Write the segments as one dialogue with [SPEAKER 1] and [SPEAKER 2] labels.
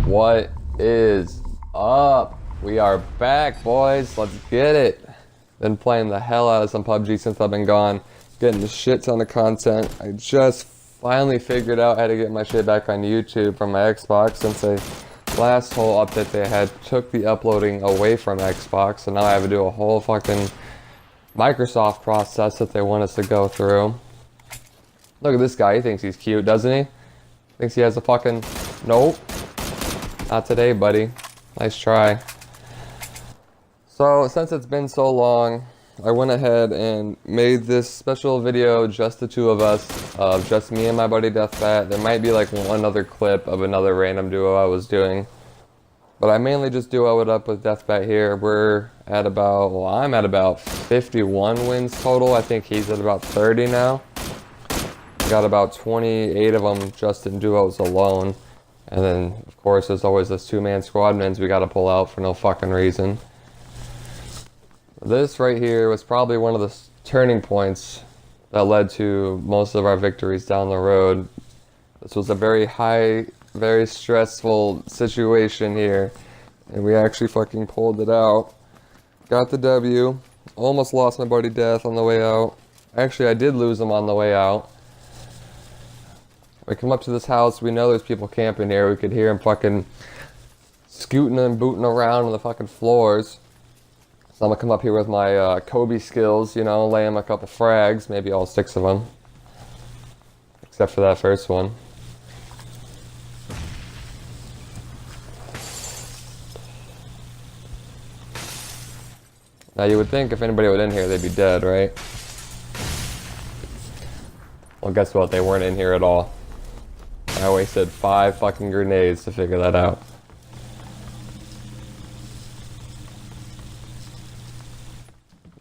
[SPEAKER 1] What is up? We are back, boys. Let's get it. Been playing the hell out of some Pubg since I've been gone. Getting a shit ton of content. I just finally figured out how to get my shit back on YouTube from my Xbox since the last whole update they had took the uploading away from Xbox. So now I have to do a whole fucking Microsoft process that they want us to go through. Look at this guy. He thinks he's cute, doesn't he? Thinks he has a fucking... Nope. Not today, buddy. Nice try. So, since it's been so long, I went ahead and made this special video, just the two of us, of just me and my buddy Deathbat. There might be like one other clip of another random duo I was doing. But I mainly just duo it up with Deathbat here. We're at about, well, I'm at about 51 wins total. I think he's at about 30 now. Got about 28 of them just in duos alone. And then, of course, there's always this two-man squad mins we gotta pull out for no fucking reason. This right here was probably one of the turning points that led to most of our victories down the road. This was a very high, very stressful situation here. And we actually fucking pulled it out. Got the W. Almost lost my buddy Death on the way out. Actually, I did lose him on the way out. We come up to this house, we know there's people camping here, we could hear them fucking scooting and booting around on the fucking floors. So I'm gonna come up here with my Kobe skills, you know, lay him a couple frags, maybe all 6 of them. Except for that first one. Now you would think if anybody was in here, they'd be dead, right? Well, guess what? They weren't in here at all. I wasted 5 fucking grenades to figure that out.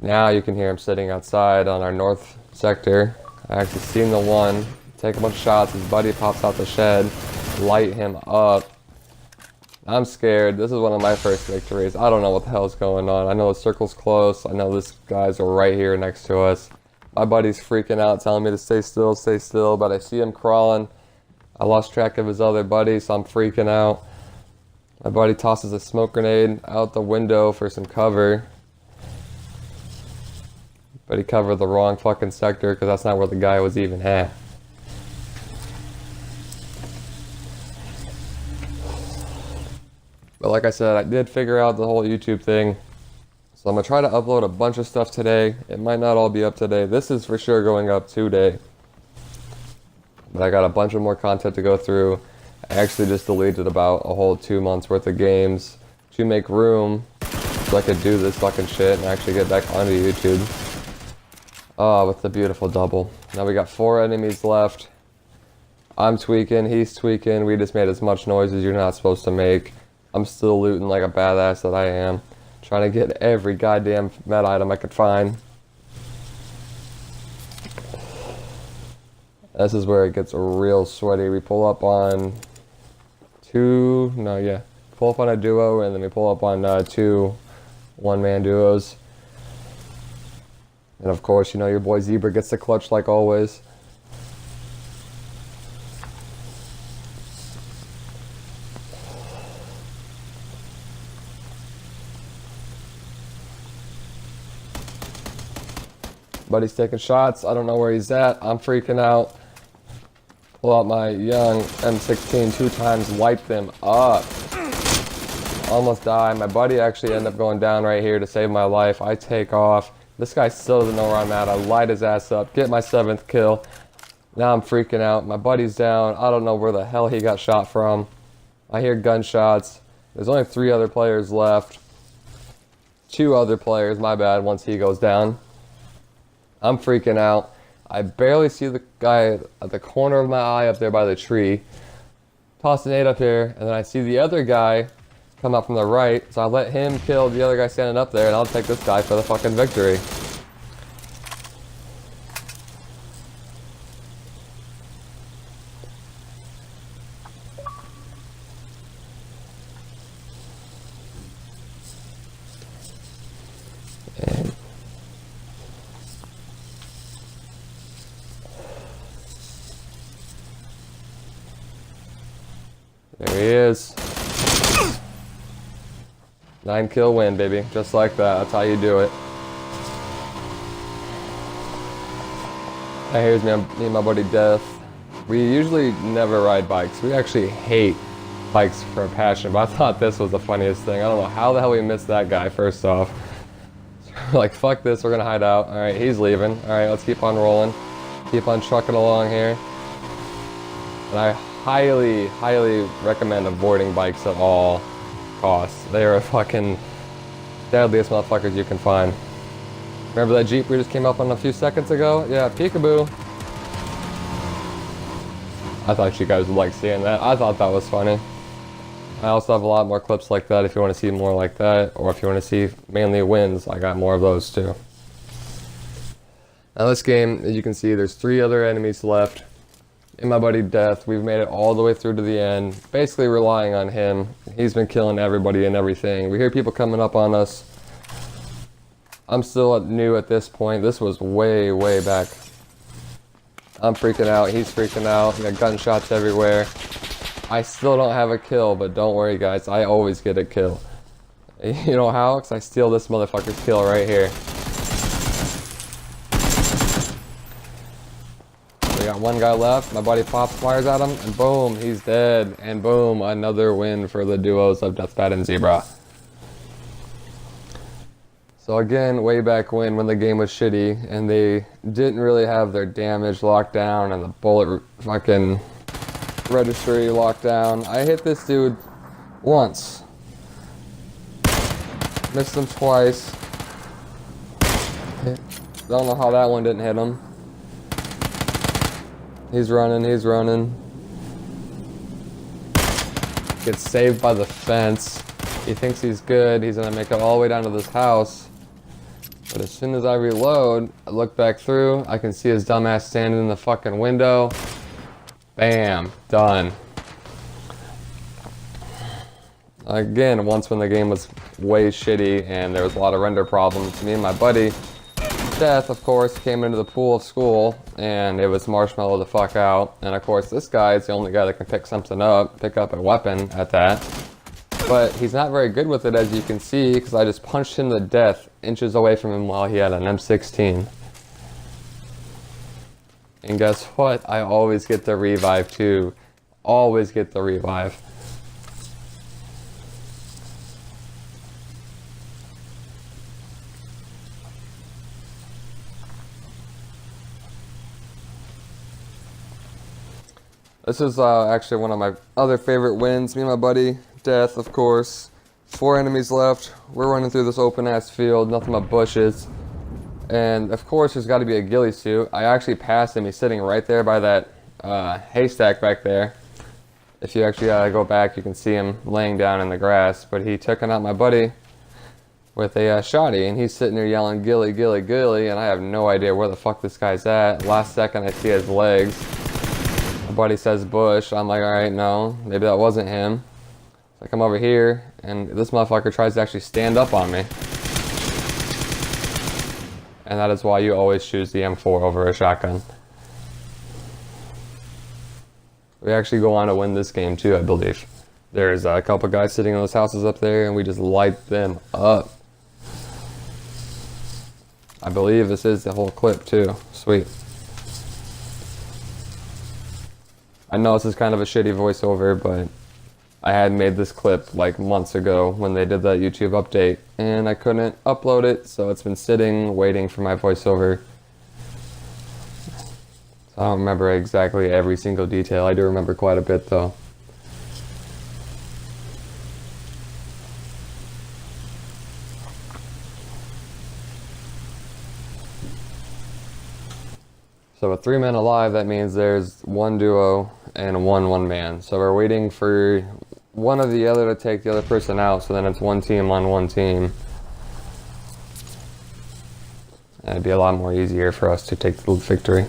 [SPEAKER 1] Now you can hear him sitting outside on our north sector. I actually seen the one. Take a bunch of shots. His buddy pops out the shed. Light him up. I'm scared. This is one of my first victories. I don't know what the hell's going on. I know the circle's close. I know this guy's right here next to us. My buddy's freaking out, telling me to stay still, but I see him crawling. I lost track of his other buddy, so I'm freaking out. My buddy tosses a smoke grenade out the window for some cover. But he covered the wrong fucking sector, because that's not where the guy was even at. But like I said, I did figure out the whole YouTube thing. So I'm going to try to upload a bunch of stuff today. It might not all be up today. This is for sure going up today. But I got a bunch of more content to go through. I actually just deleted about a whole 2 months worth of games to make room so I could do this fucking shit and actually get back onto YouTube. Oh, with the beautiful double. Now we got 4 enemies left. I'm tweaking, he's tweaking. We just made as much noise as you're not supposed to make. I'm still looting like a badass that I am. Trying to get every goddamn med item I could find. This is where it gets real sweaty. We pull up on pull up on a duo, and then we pull up on 2 one-man duos. And of course, you know, your boy Zebra gets the clutch like always. Buddy's taking shots. I don't know where he's at. I'm freaking out. Pull out my young M16 2 times, wipe them up. Almost died. My buddy actually ended up going down right here to save my life. I take off. This guy still doesn't know where I'm at. I light his ass up, get my 7th kill. Now I'm freaking out. My buddy's down. I don't know where the hell he got shot from. I hear gunshots. There's only 3 other players left. 2 other players, my bad, once he goes down. I'm freaking out. I barely see the guy at the corner of my eye up there by the tree. Toss a nade up here, and then I see the other guy come up from the right, so I let him kill the other guy standing up there, and I'll take this guy for the fucking victory. And there he is. 9-kill win, baby. Just like that. That's how you do it. And here's me and my buddy Death. We usually never ride bikes. We actually hate bikes for a passion, but I thought this was the funniest thing. I don't know how the hell we missed that guy, first off. So we're like, fuck this, we're gonna hide out. Alright, he's leaving. Alright, let's keep on rolling. Keep on trucking along here. And I highly, highly recommend avoiding bikes at all costs. They are fucking deadliest motherfuckers you can find. Remember that Jeep we just came up on a few seconds ago? Yeah, peekaboo. I thought you guys would like seeing that. I thought that was funny. I also have a lot more clips like that if you want to see more like that, or if you want to see mainly wins, I got more of those too. Now this game, as you can see, there's 3 other enemies left. And my buddy Death, we've made it all the way through to the end, basically relying on him. He's been killing everybody and everything. We hear people coming up on us. I'm still new at this point. This was way, way back. I'm freaking out. He's freaking out. We got gunshots everywhere. I still don't have a kill, but don't worry, guys. I always get a kill. You know how? Because I steal this motherfucker's kill right here. We got one guy left. My buddy pops, fires at him, and boom, he's dead. And boom, another win for the duos of Deathbat and Zebra. So again, way back when the game was shitty and they didn't really have their damage locked down and the bullet fucking registry locked down, I hit this dude once. Missed him twice. Don't know how that one didn't hit him. He's running, he's running. Gets saved by the fence. He thinks he's good. He's gonna make it all the way down to this house. But as soon as I reload, I look back through, I can see his dumbass standing in the fucking window. Bam, done. Again, once when the game was way shitty and there was a lot of render problems, me and my buddy, Death, of course, came into the pool of school and it was marshmallow the fuck out. And of course, this guy is the only guy that can pick something up, pick up a weapon at that. But he's not very good with it, as you can see, because I just punched him to death inches away from him while he had an M16. And guess what? I always get the revive too. Always get the revive. This is actually one of my other favorite wins. Me and my buddy Death, of course. 4 enemies left. We're running through this open ass field, nothing but bushes. And of course there's got to be a ghillie suit. I actually passed him. He's sitting right there by that haystack back there. If you actually go back, you can see him laying down in the grass. But he took out my buddy with a shotty, and he's sitting there yelling ghillie, ghillie, ghillie, and I have no idea where the fuck this guy's at. Last second I see his legs. My buddy says bush. I'm like, alright, no, maybe that wasn't him. So I come over here, and this motherfucker tries to actually stand up on me. And that is why you always choose the M4 over a shotgun. We actually go on to win this game too, I believe. There's a couple guys sitting in those houses up there, and we just light them up. I believe this is the whole clip too. Sweet. I know this is kind of a shitty voiceover, but I had made this clip like months ago when they did that YouTube update, and I couldn't upload it, so it's been sitting, waiting for my voiceover. So I don't remember exactly every single detail. I do remember quite a bit though. So with 3 men alive, that means there's 1 duo and 1 man. So we're waiting for one of the other to take the other person out, so then it's 1 team on 1 team. And it'd be a lot more easier for us to take the victory.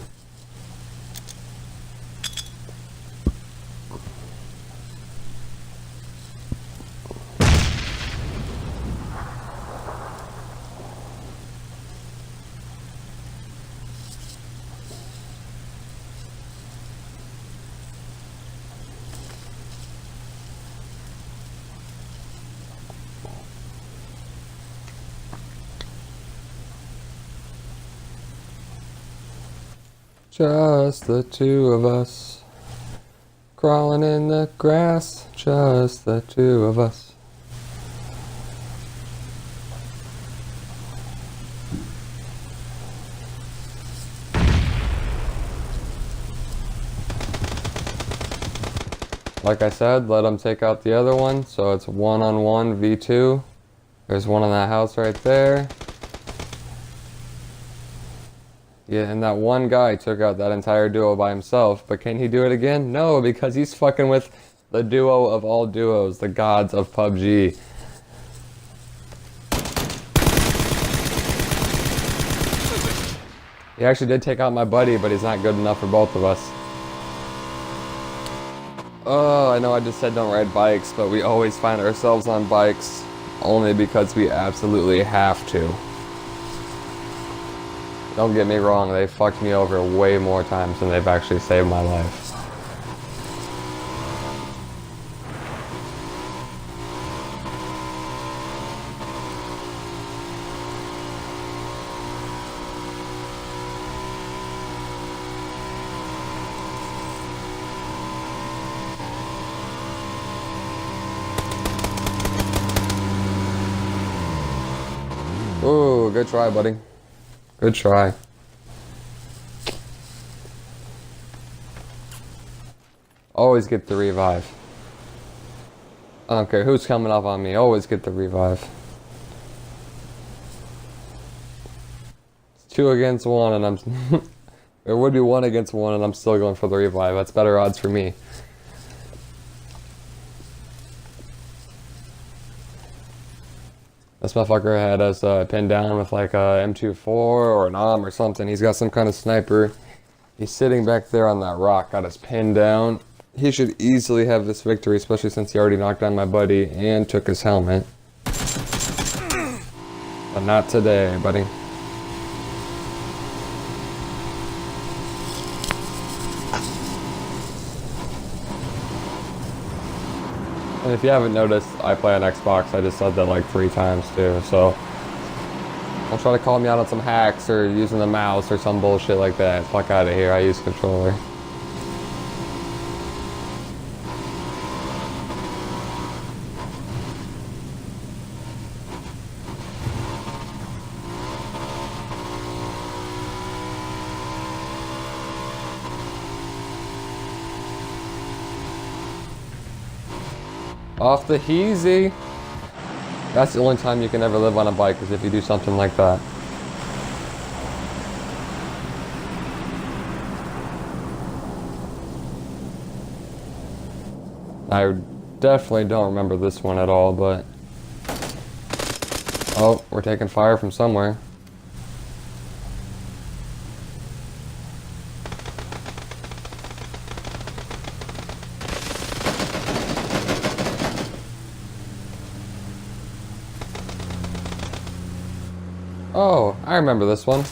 [SPEAKER 1] Just the two of us. Crawling in the grass. Just the two of us. Like I said, let them take out the other one, so it's 1-on-1 V2. There's one in that house right there. Yeah, and that one guy took out that entire duo by himself, but can he do it again? No, because he's fucking with the duo of all duos, the gods of PUBG. He actually did take out my buddy, but he's not good enough for both of us. Oh, I know I just said don't ride bikes, but we always find ourselves on bikes only because we absolutely have to. Don't get me wrong, they fucked me over way more times than they've actually saved my life. Ooh, good try, buddy. Good try. Always get the revive. I don't care who's coming up on me, always get the revive. It's 2 against 1 and I'm... There would be 1 against 1 and I'm still going for the revive. That's better odds for me. This motherfucker had us pinned down with like a M24 or an AUM or something. He's got some kind of sniper. He's sitting back there on that rock, got us pinned down. He should easily have this victory, especially since he already knocked down my buddy and took his helmet. But not today, buddy. And if you haven't noticed, I play on Xbox. I just said that like 3 times too, so don't try to call me out on some hacks or using the mouse or some bullshit like that. Fuck out of here, I use controller. Off the heezy. That's the only time you can ever live on a bike, is if you do something like that. I definitely don't remember this one at all, but... Oh, we're taking fire from somewhere. Oh, I remember this one.